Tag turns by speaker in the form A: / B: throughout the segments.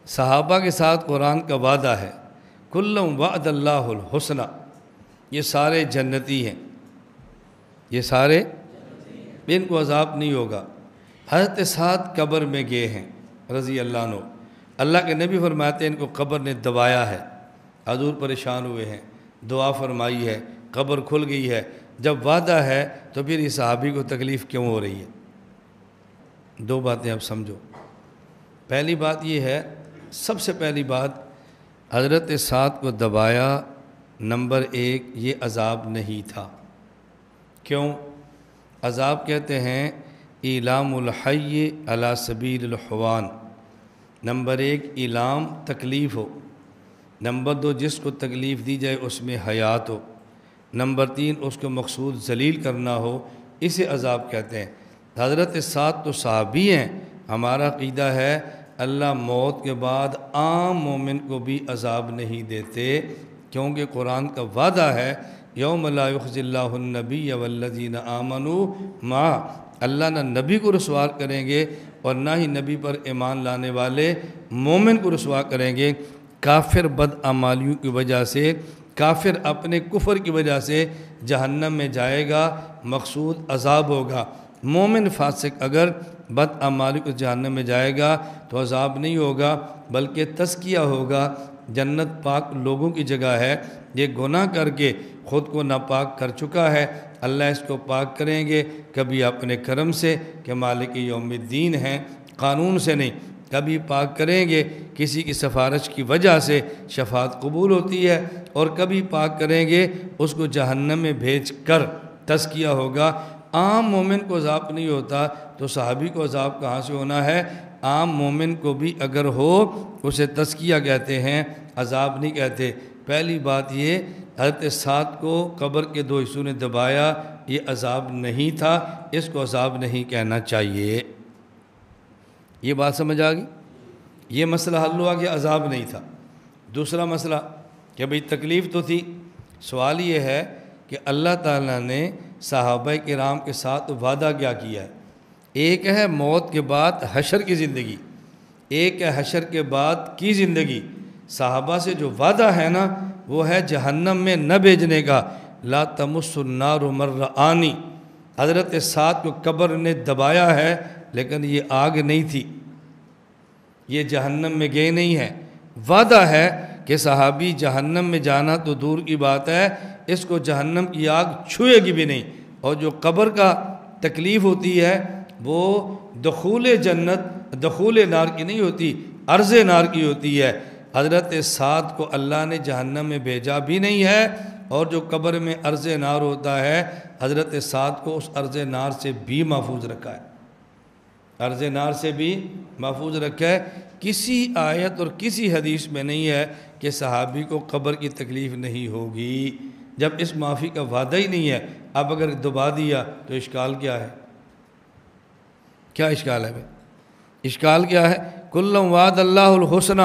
A: صحابہ کے ساتھ قرآن کا وعدہ ہے، کلم وعد اللہ الحسنہ، یہ سارے جنتی ہیں، یہ سارے ان کو عذاب نہیں ہوگا۔ حضرت سعد قبر میں گئے ہیں رضی اللہ عنہ، اللہ کے نبی فرماتے ہیں ان کو قبر نے دبایا ہے، حضور پریشان ہوئے ہیں، دعا فرمائی ہے، قبر کھل گئی ہے۔ جب وعدہ ہے تو پھر اس صحابی کو تکلیف کیوں ہو رہی ہے؟ دو باتیں اب سمجھو۔ پہلی بات یہ ہے، سب سے پہلی بات، حضرت سعد کو دبایا، نمبر ایک، یہ عذاب نہیں تھا۔ کیوں؟ عذاب کہتے ہیں اعلام الحی علی سبیل الحوان۔ نمبر ایک، اعلام تکلیف ہو۔ نمبر دو، جس کو تکلیف دی جائے اس میں حیات ہو۔ نمبر تین، اس کو مقصود ذلیل کرنا ہو، اسے عذاب کہتے ہیں۔ حضرت سعد تو صحابی ہیں، ہمارا عقیدہ ہے اللہ موت کے بعد عام مومن کو بھی عذاب نہیں دیتے، کیونکہ قرآن کا وعدہ ہے یوم لا یخزی اللہ النبی والذین آمنوا معہ، اللہ نہ نبی کو رسوا کریں گے اور نہ ہی نبی پر ایمان لانے والے مومن کو رسوا کریں گے۔ کافر بدعمالیوں کی وجہ سے، کافر اپنے کفر کی وجہ سے جہنم میں جائے گا، مقصود عذاب ہوگا۔ مومن فاسق اگر بدعمالی کو جہنم میں جائے گا تو عذاب نہیں ہوگا بلکہ تزکیہ ہوگا۔ جنت پاک لوگوں کی جگہ ہے، یہ گناہ کر کے خود کو ناپاک کر چکا ہے، اللہ اس کو پاک کریں گے، کبھی اپنے کرم سے کہ مالک یوم الدین ہیں، قانون سے نہیں، کبھی پاک کریں گے کسی کی سفارش کی وجہ سے شفاعت قبول ہوتی ہے، اور کبھی پاک کریں گے اس کو جہنم میں بھیج کر تزکیہ ہوگا۔ عام مومن کو عذاب نہیں ہوتا تو صحابی کو عذاب کہاں سے ہونا ہے؟ عام مومن کو بھی اگر ہو اسے تزکیہ کہتے ہیں، عذاب نہیں کہتے۔ پہلی بات یہ، حضرت سعد کو قبر کے دو حصوں نے دبایا، یہ عذاب نہیں تھا، اس کو عذاب نہیں کہنا چاہیے۔ یہ بات سمجھ آ گئی؟ یہ مسئلہ حل ہوا کہ عذاب نہیں تھا۔ دوسرا مسئلہ کہ بھئی تکلیف تو تھی، سوال یہ ہے کہ اللہ تعالیٰ نے صحابہ کرام کے ساتھ وعدہ کیا کیا ہے؟ ایک ہے موت کے بعد حشر کی زندگی، ایک ہے حشر کے بعد کی زندگی۔ صحابہ سے جو وعدہ ہے نا وہ ہے جہنم میں نہ بھیجنے کا، لا تمس النار مرآنی۔ حضرت سعد کو قبر نے دبایا ہے لیکن یہ آگ نہیں تھی، یہ جہنم میں گئے نہیں ہیں۔ وعدہ ہے کہ صحابی جہنم میں جانا تو دور کی بات ہے، اس کو جہنم کی آگ چھوئے گی بھی نہیں، اور جو قبر کا تکلیف ہوتی ہے وہ دخول جنت دخول نار کی نہیں ہوتی، عرض نار کی ہوتی ہے۔ حضرت سعد کو اللہ نے جہنم میں بھیجا بھی نہیں ہے، اور جو قبر میں عرض نار ہوتا ہے حضرت سعد کو اس عرض نار سے بھی محفوظ رکھا ہے، عرض نار سے بھی محفوظ رکھا ہے۔ کسی آیت اور کسی حدیث میں نہیں ہے کہ صحابی کو قبر کی تکلیف نہیں ہوگی، جب اس معافی کا وعدہ ہی نہیں ہے۔ اب اگر دبا دیا تو اشکال کیا ہے؟ کیا اشکال ہے بھائی؟ اشکال کیا ہے؟ کلم وعد اللہ الحسنہ،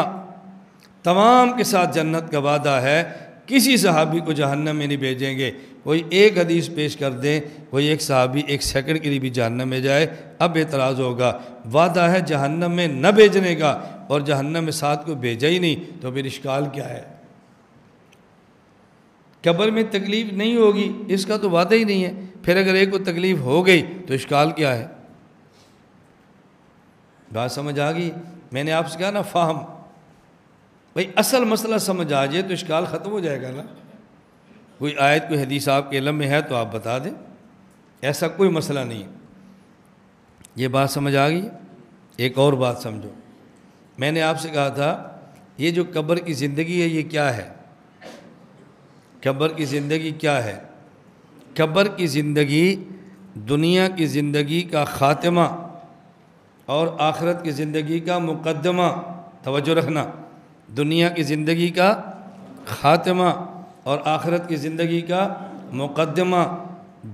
A: تمام کے ساتھ جنت کا وعدہ ہے، کسی صحابی کو جہنم میں نہیں بھیجیں گے۔ کوئی ایک حدیث پیش کر دیں، کوئی ایک صحابی ایک سیکنڈ کے لیے بھی جہنم میں جائے، اب اعتراض ہوگا۔ وعدہ ہے جہنم میں نہ بھیجنے کا اور جہنم میں ساتھ کو بھیجا ہی نہیں، تو پھر اشکال کیا ہے؟ قبر میں تکلیف نہیں ہوگی اس کا تو وعدہ ہی نہیں ہے، پھر اگر ایک کو تکلیف ہو گئی تو اشکال کیا ہے؟ بات سمجھ آ گئی؟ میں نے آپ سے کہا نا فہم، بھئی اصل مسئلہ سمجھ آ جائے تو اشکال ختم ہو جائے گا نا۔ کوئی آیت کوئی حدیث آپ کے علم میں ہے تو آپ بتا دیں، ایسا کوئی مسئلہ نہیں ہے۔ یہ بات سمجھ آ گئی؟ ایک اور بات سمجھو، میں نے آپ سے کہا تھا یہ جو قبر کی زندگی ہے یہ کیا ہے؟ قبر کی زندگی کیا ہے؟ قبر کی زندگی دنیا کی زندگی کا خاتمہ اور آخرت کی زندگی کا مقدمہ۔ توجہ رکھنا، دنیا کی زندگی کا خاتمہ اور آخرت کی زندگی کا مقدمہ۔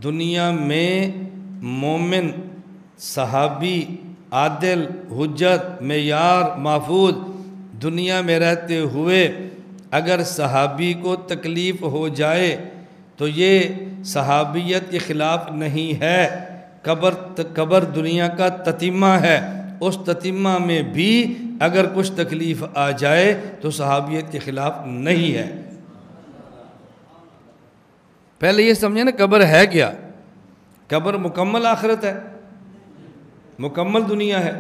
A: دنیا میں مومن، صحابی، عادل، حجت، معیار، محفوظ، دنیا میں رہتے ہوئے اگر صحابی کو تکلیف ہو جائے تو یہ صحابیت کے خلاف نہیں ہے، قبر دنیا کا تتمہ ہے، اس تتمہ میں بھی اگر کچھ تکلیف آ جائے تو صحابیت کے خلاف نہیں ہے۔ پہلے یہ سمجھیں نا قبر ہے کیا؟ قبر مکمل آخرت ہے، مکمل دنیا ہے۔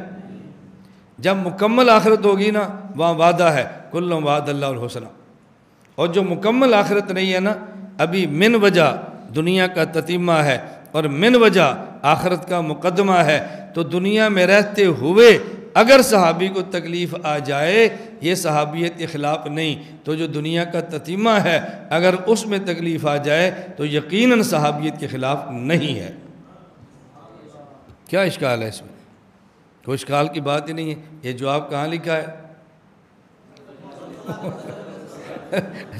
A: جب مکمل آخرت ہوگی نا وہاں وعدہ ہے کل وعد اللہ الحسنہ، اور جو مکمل آخرت نہیں ہے نا ابھی من وجہ دنیا کا تتمہ ہے اور من وجہ آخرت کا مقدمہ ہے، تو دنیا میں رہتے ہوئے اگر صحابی کو تکلیف آ جائے یہ صحابیت کے خلاف نہیں، تو جو دنیا کا تتمہ ہے اگر اس میں تکلیف آ جائے تو یقیناً صحابیت کے خلاف نہیں ہے۔ کیا اشکال ہے اس میں؟ کوئی اشکال کی بات ہی نہیں ہے۔ یہ جواب کہاں لکھا ہے؟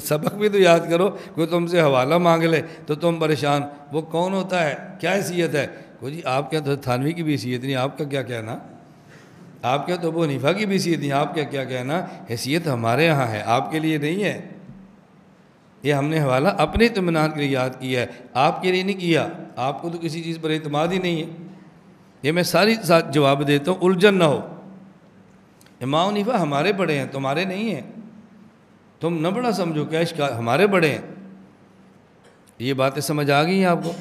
A: سبق بھی تو یاد کرو، کوئی تم سے حوالہ مانگ لے تو تم پریشان، وہ کون ہوتا ہے، کیا حیثیت ہے؟ کوئی جی آپ کیا تو تھانوی کی بھی حیثیت نہیں، آپ کا کیا کہنا؟ آپ کیا تو ابو حنیفہ کی بھی حیثیت نہیں، آپ کیا کہنا؟ حیثیت ہمارے یہاں ہے، آپ کے لیے نہیں ہے۔ یہ ہم نے حوالہ اپنے اطمینان کے لیے یاد کیا ہے، آپ کے لیے نہیں کیا۔ آپ کو تو کسی چیز پر اعتماد ہی نہیں ہے۔ یہ میں ساری ساتھ جواب دیتا ہوں، الجھن نہ ہو۔ امام حنیفہ ہمارے بڑے ہیں، تمہارے نہیں ہیں، تم نہ بڑا سمجھو، کیا اشکال، ہمارے بڑے ہیں۔ یہ باتیں سمجھ آ گئی ہیں آپ کو؟